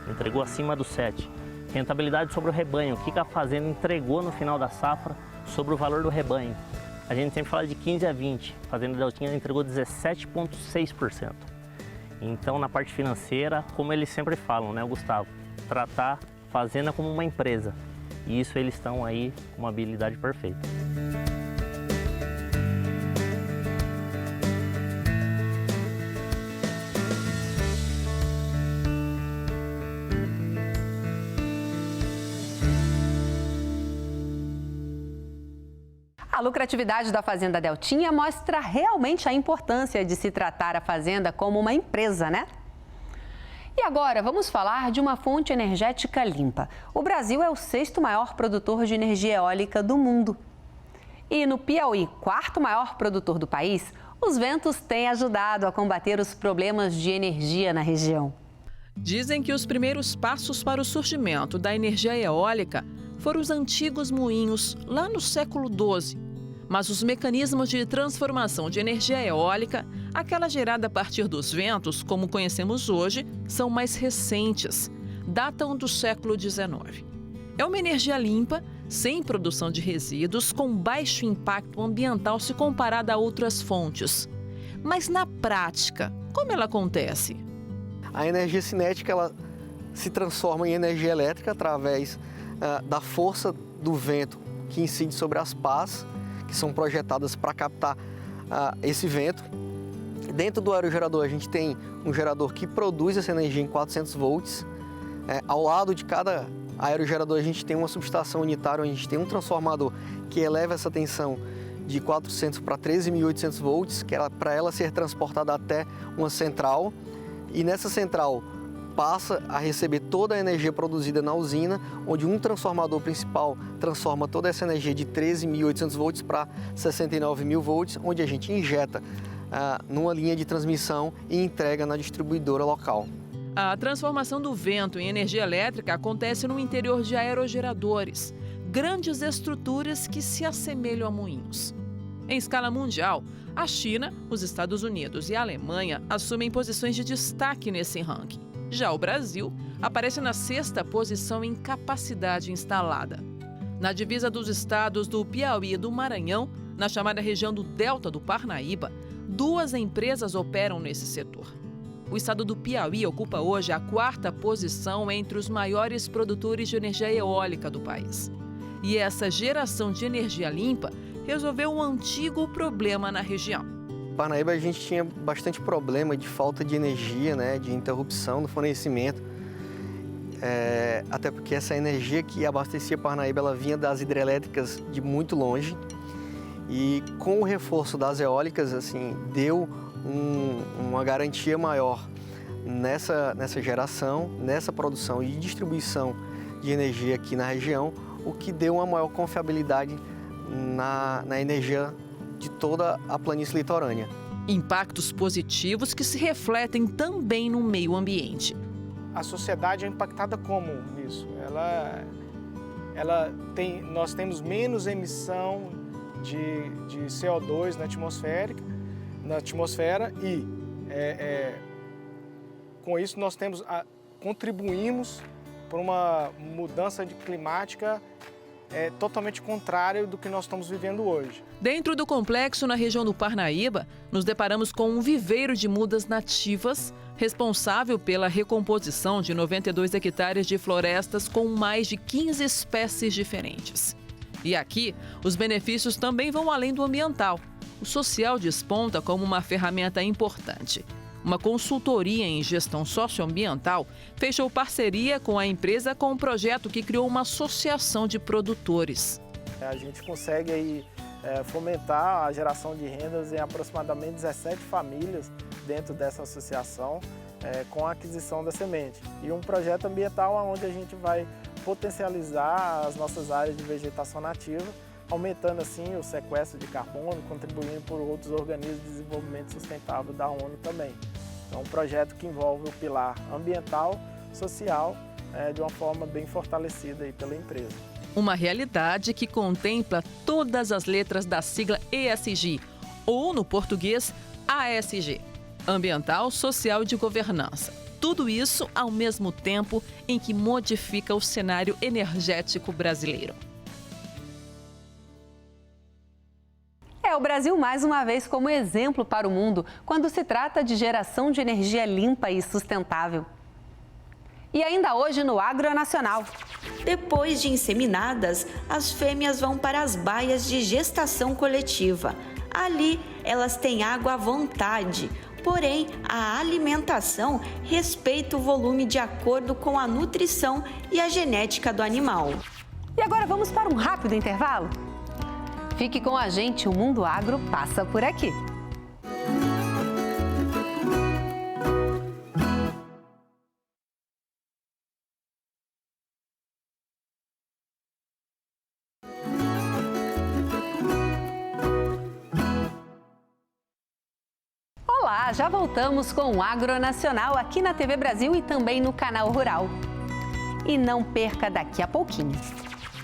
Entregou acima do 7%. Rentabilidade sobre o rebanho, o que a fazenda entregou no final da safra sobre o valor do rebanho. A gente sempre fala de 15% a 20%, a fazenda Deltinha entregou 17,6%. Então, na parte financeira, como eles sempre falam, né, Gustavo? Tratar a fazenda como uma empresa. E isso eles estão aí com uma habilidade perfeita. A lucratividade da Fazenda Deltinha mostra realmente a importância de se tratar a fazenda como uma empresa, né? E agora vamos falar de uma fonte energética limpa. O Brasil é o 6º maior produtor de energia eólica do mundo. E no Piauí, 4º maior produtor do país, os ventos têm ajudado a combater os problemas de energia na região. Dizem que os primeiros passos para o surgimento da energia eólica foram os antigos moinhos, lá no século XII. Mas os mecanismos de transformação de energia eólica, aquela gerada a partir dos ventos, como conhecemos hoje, são mais recentes, datam do século XIX. É uma energia limpa, sem produção de resíduos, com baixo impacto ambiental se comparada a outras fontes. Mas na prática, como ela acontece? A energia cinética ela se transforma em energia elétrica através da força do vento que incide sobre as pás, que são projetadas para captar esse vento. Dentro do aerogerador a gente tem um gerador que produz essa energia em 400 volts. Ao lado de cada aerogerador a gente tem uma subestação unitária, onde a gente tem um transformador que eleva essa tensão de 400 para 13.800 volts, que é para ela ser transportada até uma central. E nessa central passa a receber toda a energia produzida na usina, onde um transformador principal transforma toda essa energia de 13.800 volts para 69.000 volts, onde a gente injeta numa linha de transmissão e entrega na distribuidora local. A transformação do vento em energia elétrica acontece no interior de aerogeradores, grandes estruturas que se assemelham a moinhos. Em escala mundial, a China, os Estados Unidos e a Alemanha assumem posições de destaque nesse ranking. Já o Brasil aparece na 6ª posição em capacidade instalada. Na divisa dos estados do Piauí e do Maranhão, na chamada região do Delta do Parnaíba, 2 empresas operam nesse setor. O estado do Piauí ocupa hoje a 4ª posição entre os maiores produtores de energia eólica do país. E essa geração de energia limpa resolveu um antigo problema na região. Em Parnaíba a gente tinha bastante problema de falta de energia, né, de interrupção no fornecimento. Até porque essa energia que abastecia Parnaíba ela vinha das hidrelétricas de muito longe. E com o reforço das eólicas, assim, deu uma garantia maior nessa geração, nessa produção e distribuição de energia aqui na região, o que deu uma maior confiabilidade na energia de toda a planície litorânea. Impactos positivos que se refletem também no meio ambiente. A sociedade é impactada como nisso? Nós temos menos emissão de CO2 na atmosfera e com isso nós contribuímos para uma mudança climática totalmente contrária do que nós estamos vivendo hoje. Dentro do complexo na região do Parnaíba, nos deparamos com um viveiro de mudas nativas responsável pela recomposição de 92 hectares de florestas com mais de 15 espécies diferentes. E aqui, os benefícios também vão além do ambiental. O social desponta como uma ferramenta importante. Uma consultoria em gestão socioambiental fechou parceria com a empresa com um projeto que criou uma associação de produtores. A gente consegue aí, fomentar a geração de rendas em aproximadamente 17 famílias dentro dessa associação com a aquisição da semente. E um projeto ambiental onde a gente vai potencializar as nossas áreas de vegetação nativa, aumentando assim o sequestro de carbono, contribuindo por outros organismos de desenvolvimento sustentável da ONU também. É um projeto que envolve o pilar ambiental, social, de uma forma bem fortalecida aí pela empresa. Uma realidade que contempla todas as letras da sigla ESG, ou no português, ASG, Ambiental, Social e de Governança. Tudo isso ao mesmo tempo em que modifica o cenário energético brasileiro. O Brasil, mais uma vez, como exemplo para o mundo quando se trata de geração de energia limpa e sustentável. E ainda hoje no Agro Nacional. Depois de inseminadas, as fêmeas vão para as baias de gestação coletiva. Ali, elas têm água à vontade. Porém, a alimentação respeita o volume de acordo com a nutrição e a genética do animal. E agora vamos para um rápido intervalo? Fique com a gente, o Mundo Agro passa por aqui. Olá, já voltamos com o Agro Nacional aqui na TV Brasil e também no Canal Rural. E não perca daqui a pouquinho.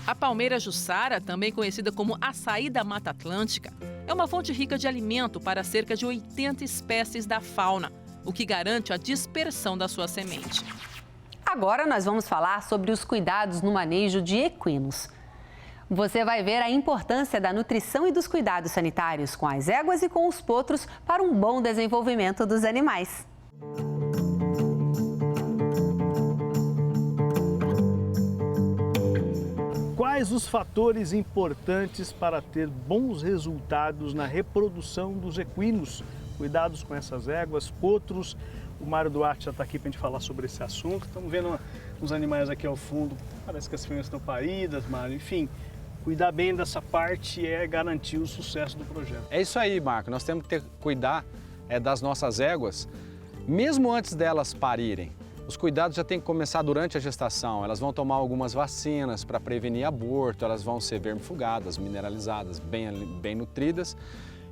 A palmeira jussara, também conhecida como açaí da Mata Atlântica, é uma fonte rica de alimento para cerca de 80 espécies da fauna, o que garante a dispersão da sua semente. Agora nós vamos falar sobre os cuidados no manejo de equinos. Você vai ver a importância da nutrição e dos cuidados sanitários com as éguas e com os potros para um bom desenvolvimento dos animais. Quais os fatores importantes para ter bons resultados na reprodução dos equinos? Cuidados com essas éguas, potros. O Mário Duarte já está aqui para a gente falar sobre esse assunto. Estamos vendo uns animais aqui ao fundo. Parece que as fêmeas estão paridas, Mário. Enfim, cuidar bem dessa parte é garantir o sucesso do projeto. É isso aí, Marco. Nós temos que cuidar das nossas éguas, mesmo antes delas parirem. Os cuidados já têm que começar durante a gestação. Elas vão tomar algumas vacinas para prevenir aborto, elas vão ser vermifugadas, mineralizadas, bem nutridas.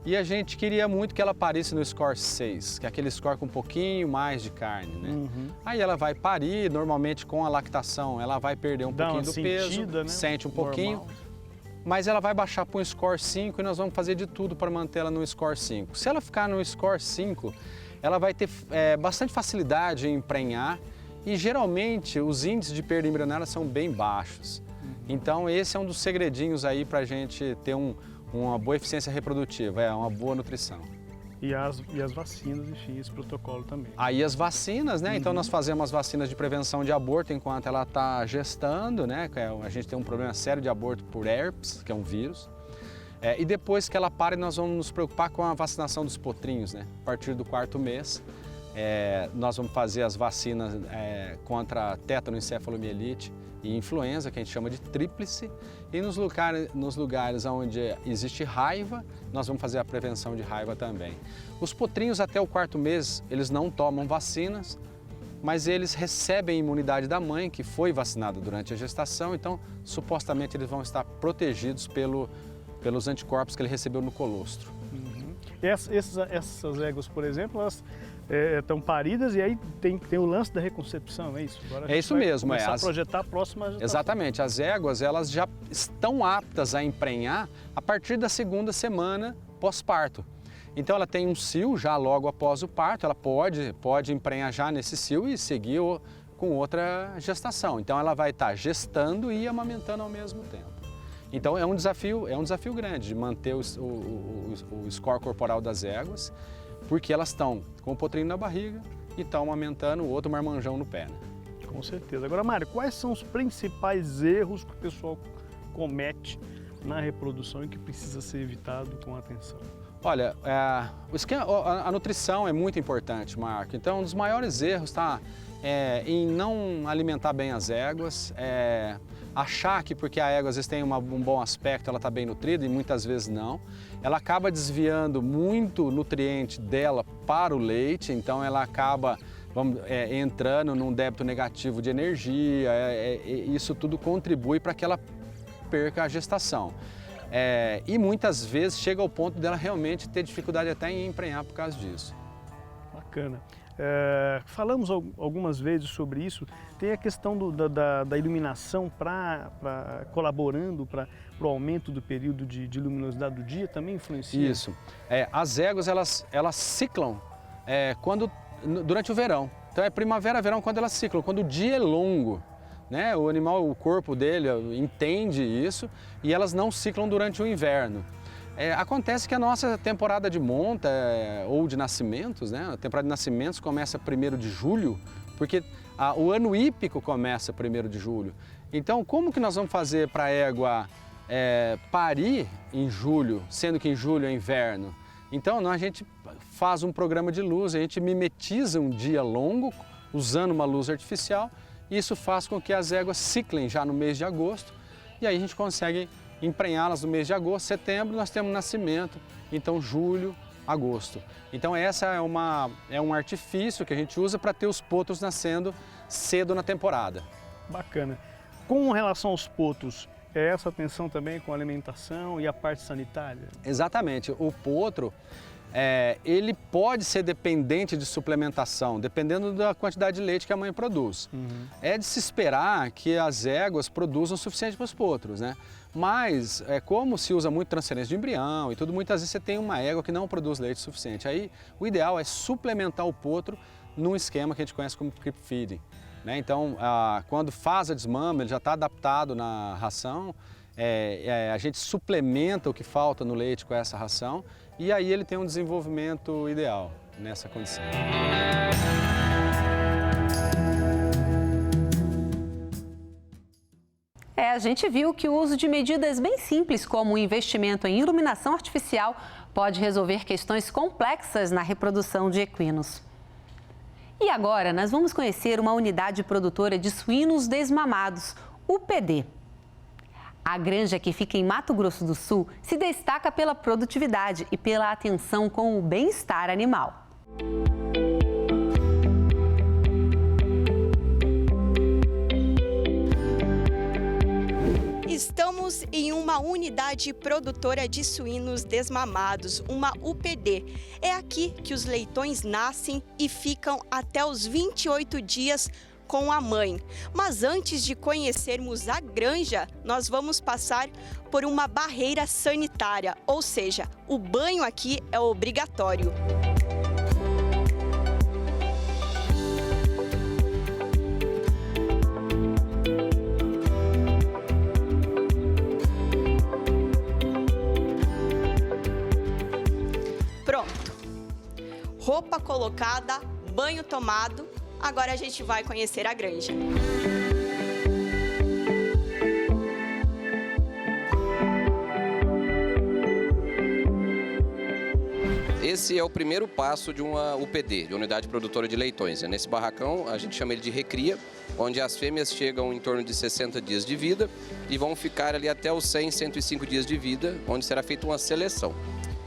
E a gente queria muito que ela parisse no score 6, que é aquele score com um pouquinho mais de carne, né? Aí ela vai parir, normalmente com a lactação, ela vai perder um pouquinho do peso, né? Sente um pouquinho. Normal. Mas ela vai baixar para um score 5 e nós vamos fazer de tudo para mantê-la no score 5. Se ela ficar no score 5, ela vai ter bastante facilidade em emprenhar e geralmente os índices de perda embrionária são bem baixos. Então esse é um dos segredinhos aí para a gente ter uma boa eficiência reprodutiva, uma boa nutrição. E as vacinas, enfim, esse protocolo também. Aí as vacinas, né? Então nós fazemos as vacinas de prevenção de aborto enquanto ela está gestando, né? A gente tem um problema sério de aborto por herpes, que é um vírus. E depois que ela para, nós vamos nos preocupar com a vacinação dos potrinhos, né? A partir do 4º mês, nós vamos fazer as vacinas contra tétano, encefalomielite e influenza, que a gente chama de tríplice. E nos lugares onde existe raiva, nós vamos fazer a prevenção de raiva também. Os potrinhos até o 4º mês, eles não tomam vacinas, mas eles recebem a imunidade da mãe, que foi vacinada durante a gestação, então supostamente eles vão estar protegidos pelos anticorpos que ele recebeu no colostro. Essas éguas, por exemplo, elas estão paridas e aí tem o lance da reconcepção, é isso? Agora é isso mesmo. Começar a projetar a próxima gestação. Exatamente. As éguas, elas já estão aptas a emprenhar a partir da 2ª semana pós-parto. Então ela tem um cio já logo após o parto, ela pode emprenhar já nesse cio e seguir com outra gestação. Então ela vai estar gestando e amamentando ao mesmo tempo. Então é um desafio grande de manter o score corporal das éguas, porque elas estão com o potrinho na barriga e estão amamentando o outro marmanjão no pé. Né? Com certeza. Agora, Mário, quais são os principais erros que o pessoal comete na reprodução e que precisa ser evitado com atenção? Olha, a nutrição é muito importante, Marco. Então, um dos maiores erros está em não alimentar bem as éguas, achar que porque a égua às vezes tem um bom aspecto, ela está bem nutrida e muitas vezes não. Ela acaba desviando muito nutriente dela para o leite, então ela acaba entrando num débito negativo de energia, isso tudo contribui para que ela perca a gestação. E muitas vezes chega ao ponto dela realmente ter dificuldade até em emprenhar por causa disso. Bacana. Falamos algumas vezes sobre isso, tem a questão da iluminação colaborando para o aumento do período de luminosidade do dia, também influencia? Isso. As éguas, elas ciclam durante o verão. Então é primavera, verão, quando elas ciclam, quando o dia é longo. Né? O animal, o corpo dele entende isso e elas não ciclam durante o inverno. Acontece que a nossa temporada de monta ou de nascimentos, né? A temporada de nascimentos começa 1º de julho, porque o ano hípico começa 1º de julho. Então, como que nós vamos fazer para a égua parir em julho, sendo que em julho é inverno? Então, a gente faz um programa de luz, a gente mimetiza um dia longo usando uma luz artificial. Isso faz com que as éguas ciclem já no mês de agosto e aí a gente consegue emprenhá-las no mês de agosto. Setembro nós temos nascimento, então julho, agosto. Então essa é um artifício que a gente usa para ter os potros nascendo cedo na temporada. Bacana. Com relação aos potros, essa atenção também com a alimentação e a parte sanitária? Exatamente. O potro, ele pode ser dependente de suplementação, dependendo da quantidade de leite que a mãe produz. É de se esperar que as éguas produzam o suficiente para os potros, né? Mas, como se usa muito transferência de embrião e tudo, muitas vezes você tem uma égua que não produz leite suficiente. Aí, o ideal é suplementar o potro num esquema que a gente conhece como creep feeding, né? Então, quando faz a desmama, ele já está adaptado na ração, a gente suplementa o que falta no leite com essa ração e aí ele tem um desenvolvimento ideal nessa condição. A gente viu que o uso de medidas bem simples, como o investimento em iluminação artificial, pode resolver questões complexas na reprodução de equinos. E agora nós vamos conhecer uma unidade produtora de suínos desmamados, UPD. A granja, que fica em Mato Grosso do Sul, se destaca pela produtividade e pela atenção com o bem-estar animal. Estamos em uma unidade produtora de suínos desmamados, uma UPD. É aqui que os leitões nascem e ficam até os 28 dias com a mãe. Mas antes de conhecermos a granja, nós vamos passar por uma barreira sanitária, ou seja, o banho aqui é obrigatório. roupa colocada, banho tomado. Agora a gente vai conhecer a granja. Esse é o primeiro passo de uma UPD, de Unidade Produtora de Leitões. Nesse barracão, a gente chama ele de recria, onde as fêmeas chegam em torno de 60 dias de vida e vão ficar ali até os 100, 105 dias de vida, onde será feita uma seleção.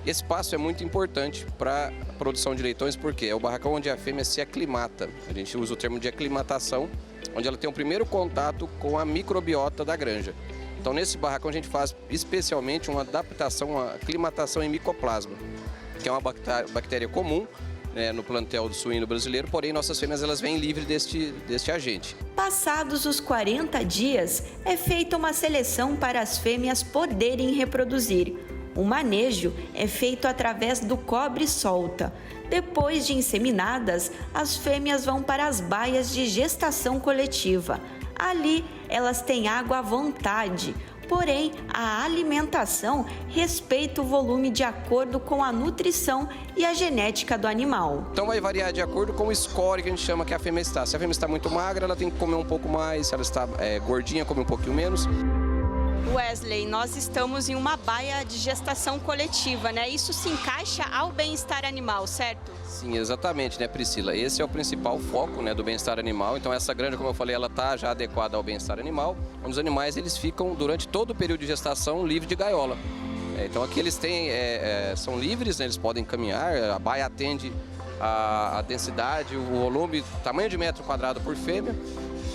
Esse passo é muito importante para a produção de leitões, porque é o barracão onde a fêmea se aclimata. A gente usa o termo de aclimatação, onde ela tem o primeiro contato com a microbiota da granja. Então, nesse barracão, a gente faz especialmente uma adaptação, uma aclimatação em micoplasma, que é uma bactéria comum, né, no plantel do suíno brasileiro, porém nossas fêmeas elas vêm livres deste agente. Passados os 40 dias, é feita uma seleção para as fêmeas poderem reproduzir. O manejo é feito através do cobre-solta. Depois de inseminadas, as fêmeas vão para as baias de gestação coletiva. Ali, elas têm água à vontade. Porém, a alimentação respeita o volume de acordo com a nutrição e a genética do animal. Então vai variar de acordo com o score que a gente chama que a fêmea está. Se a fêmea está muito magra, ela tem que comer um pouco mais. Se ela está gordinha, come um pouquinho menos. Wesley, nós estamos em uma baia de gestação coletiva, né? Isso se encaixa ao bem-estar animal, certo? Sim, exatamente, né, Priscila? Esse é o principal foco, né, do bem-estar animal. Então essa granja, como eu falei, ela está já adequada ao bem-estar animal, onde os animais eles ficam durante todo o período de gestação livre de gaiola. Então aqui eles são livres, né, eles podem caminhar, a baia atende a densidade, o volume, tamanho de metro quadrado por fêmea.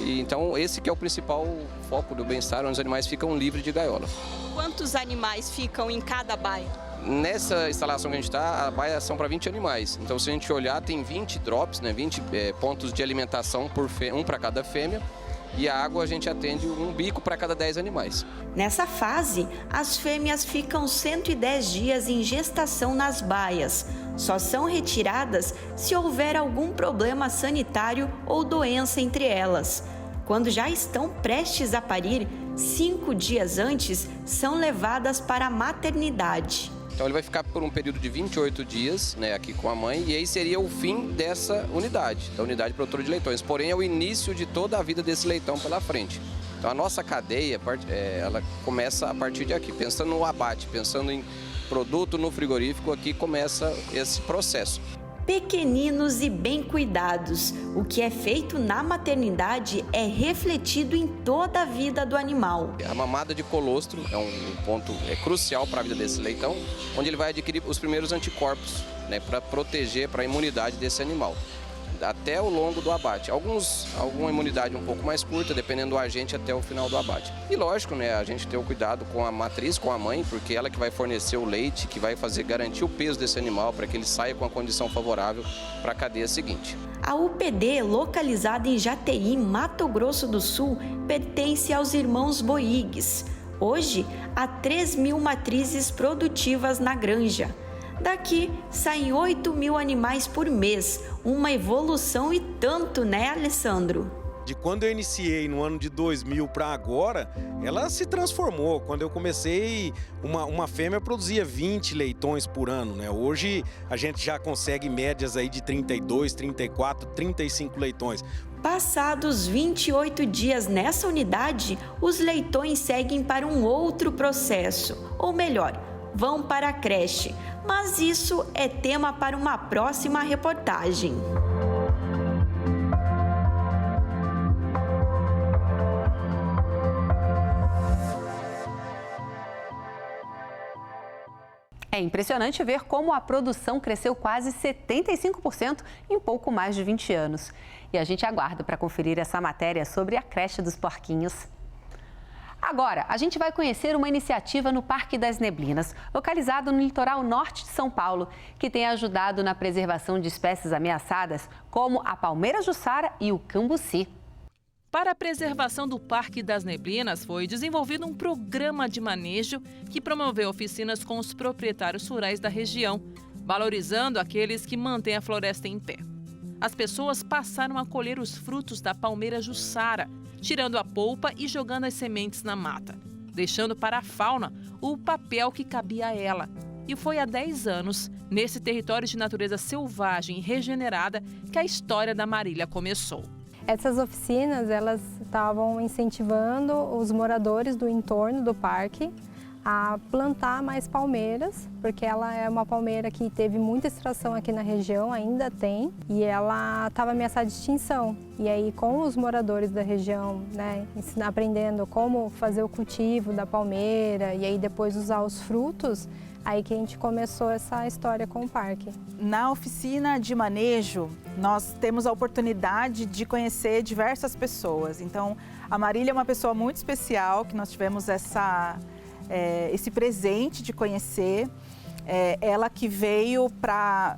E, então esse que é o principal foco do bem-estar, onde os animais ficam livres de gaiola. Quantos animais ficam em cada baia? Nessa instalação que a gente está, a baia são para 20 animais. Então, se a gente olhar, tem 20 drops, né, 20 pontos de alimentação, um para cada fêmea. E a água a gente atende um bico para cada 10 animais. Nessa fase, as fêmeas ficam 110 dias em gestação nas baias. Só são retiradas se houver algum problema sanitário ou doença entre elas. Quando já estão prestes a parir, 5 dias antes, são levadas para a maternidade. Então ele vai ficar por um período de 28 dias, né, aqui com a mãe, e aí seria o fim dessa unidade, da unidade produtora de leitões. Porém, é o início de toda a vida desse leitão pela frente. Então a nossa cadeia, ela começa a partir de aqui. Pensando no abate, pensando em produto no frigorífico, aqui começa esse processo. Pequeninos e bem cuidados. O que é feito na maternidade é refletido em toda a vida do animal. A mamada de colostro é um ponto crucial para a vida desse leitão, onde ele vai adquirir os primeiros anticorpos, né, para proteger, para a imunidade desse animal, até o longo do abate. Alguma imunidade um pouco mais curta, dependendo do agente, até o final do abate. E lógico, né, a gente ter o cuidado com a matriz, com a mãe, porque ela que vai fornecer o leite, que vai garantir o peso desse animal para que ele saia com a condição favorável para a cadeia seguinte. A UPD, localizada em Jataí, Mato Grosso do Sul, pertence aos irmãos Boigues. Hoje, há 3.000 matrizes produtivas na granja. Daqui saem 8.000 animais por mês, uma evolução e tanto, né, Alessandro? De quando eu iniciei no ano de 2000 para agora, ela se transformou. Quando eu comecei, uma fêmea produzia 20 leitões por ano, né? Hoje a gente já consegue médias aí de 32, 34, 35 leitões. Passados 28 dias nessa unidade, os leitões seguem para um outro processo, ou melhor, vão para a creche. Mas isso é tema para uma próxima reportagem. É impressionante ver como a produção cresceu quase 75% em pouco mais de 20 anos. E a gente aguarda para conferir essa matéria sobre a creche dos porquinhos. Agora, a gente vai conhecer uma iniciativa no Parque das Neblinas, localizado no litoral norte de São Paulo, que tem ajudado na preservação de espécies ameaçadas, como a palmeira-jussara e o cambuci. Para a preservação do Parque das Neblinas, foi desenvolvido um programa de manejo que promoveu oficinas com os proprietários rurais da região, valorizando aqueles que mantêm a floresta em pé. As pessoas passaram a colher os frutos da palmeira-jussara, tirando a polpa e jogando as sementes na mata, deixando para a fauna o papel que cabia a ela. E foi há 10 anos, nesse território de natureza selvagem e regenerada, que a história da Marília começou. Essas oficinas, elas estavam incentivando os moradores do entorno do parque a plantar mais palmeiras, porque ela é uma palmeira que teve muita extração aqui na região, ainda tem, e ela estava ameaçada de extinção. E aí, com os moradores da região, né, aprendendo como fazer o cultivo da palmeira e aí depois usar os frutos, aí que a gente começou essa história com o parque. Na oficina de manejo, nós temos a oportunidade de conhecer diversas pessoas. Então, a Marília é uma pessoa muito especial, que nós tivemos esse presente de conhecer. Ela que veio para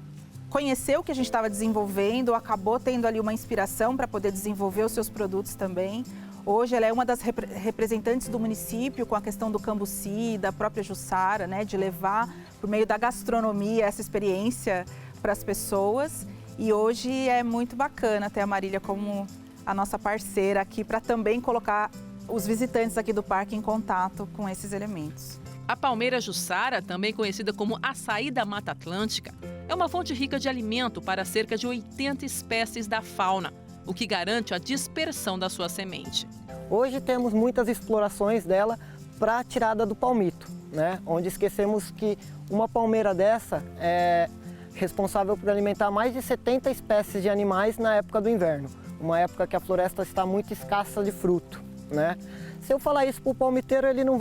conhecer o que a gente estava desenvolvendo, acabou tendo ali uma inspiração para poder desenvolver os seus produtos também. Hoje ela é uma das representantes do município com a questão do cambuci, da própria Jussara, né, de levar por meio da gastronomia essa experiência para as pessoas. E hoje é muito bacana ter a Marília como a nossa parceira aqui para também colocar os visitantes aqui do parque em contato com esses elementos. A palmeira Jussara, também conhecida como açaí da Mata Atlântica, é uma fonte rica de alimento para cerca de 80 espécies da fauna, o que garante a dispersão da sua semente. Hoje temos muitas explorações dela para a tirada do palmito, né? Onde esquecemos que uma palmeira dessa é responsável por alimentar mais de 70 espécies de animais na época do inverno, uma época que a floresta está muito escassa de fruto, né? Se eu falar isso para o palmiteiro, ele não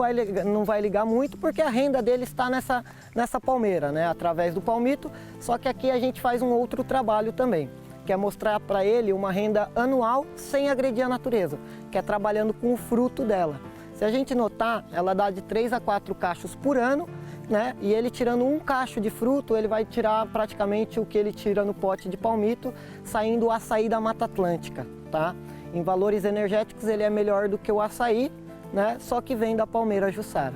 vai ligar muito, porque a renda dele está nessa palmeira, né? Através do palmito, só que aqui a gente faz um outro trabalho também, que é mostrar para ele uma renda anual sem agredir a natureza, que é trabalhando com o fruto dela. Se a gente notar, ela dá de 3 a 4 cachos por ano, né? E ele tirando um cacho de fruto, ele vai tirar praticamente o que ele tira no pote de palmito, saindo o açaí da Mata Atlântica, tá? Em valores energéticos ele é melhor do que o açaí, né? Só que vem da palmeira Jussara.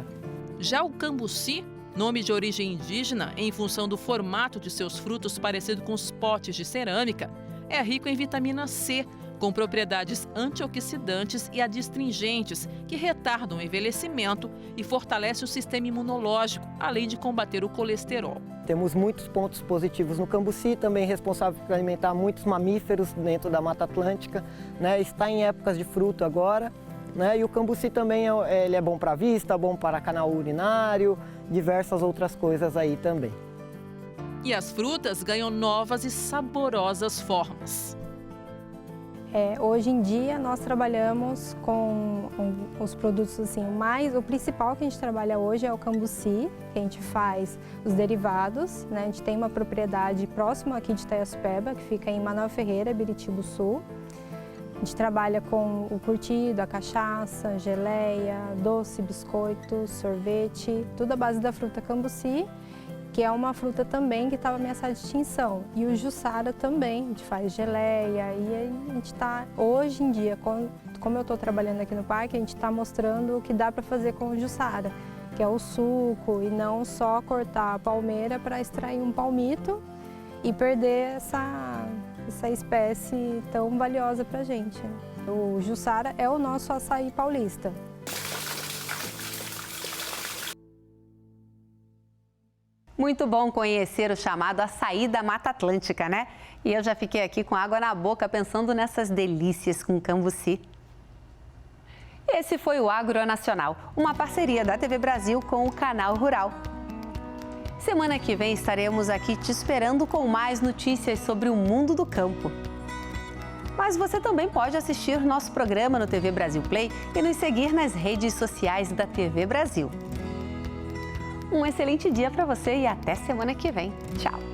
Já o cambuci, nome de origem indígena em função do formato de seus frutos parecido com os potes de cerâmica, é rico em vitamina C, com propriedades antioxidantes e adstringentes que retardam o envelhecimento e fortalecem o sistema imunológico, além de combater o colesterol. Temos muitos pontos positivos no cambuci, também responsável por alimentar muitos mamíferos dentro da Mata Atlântica, né? Está em épocas de fruto agora, né? E o cambuci também ele é bom para a vista, bom para canal urinário, diversas outras coisas aí também. E as frutas ganham novas e saborosas formas. Hoje em dia nós trabalhamos com os produtos assim, o principal que a gente trabalha hoje é o cambuci, que a gente faz os derivados, né? A gente tem uma propriedade próxima aqui de Itaiaçupeba, que fica em Manoel Ferreira, Biritibu Sul. A gente trabalha com o curtido, a cachaça, geleia, doce, biscoito, sorvete, tudo à base da fruta cambuci, que é uma fruta também que estava ameaçada de extinção. E o Jussara também, a gente faz geleia e a gente está, hoje em dia, como eu estou trabalhando aqui no parque, a gente está mostrando o que dá para fazer com o Jussara, que é o suco e não só cortar a palmeira para extrair um palmito e perder essa espécie tão valiosa para a gente. O Jussara é o nosso açaí paulista. Muito bom conhecer o chamado açaí da Mata Atlântica, né? E eu já fiquei aqui com água na boca pensando nessas delícias com cambuci. Esse foi o Agronacional, uma parceria da TV Brasil com o Canal Rural. Semana que vem estaremos aqui te esperando com mais notícias sobre o mundo do campo. Mas você também pode assistir nosso programa no TV Brasil Play e nos seguir nas redes sociais da TV Brasil. Um excelente dia para você e até semana que vem. Tchau!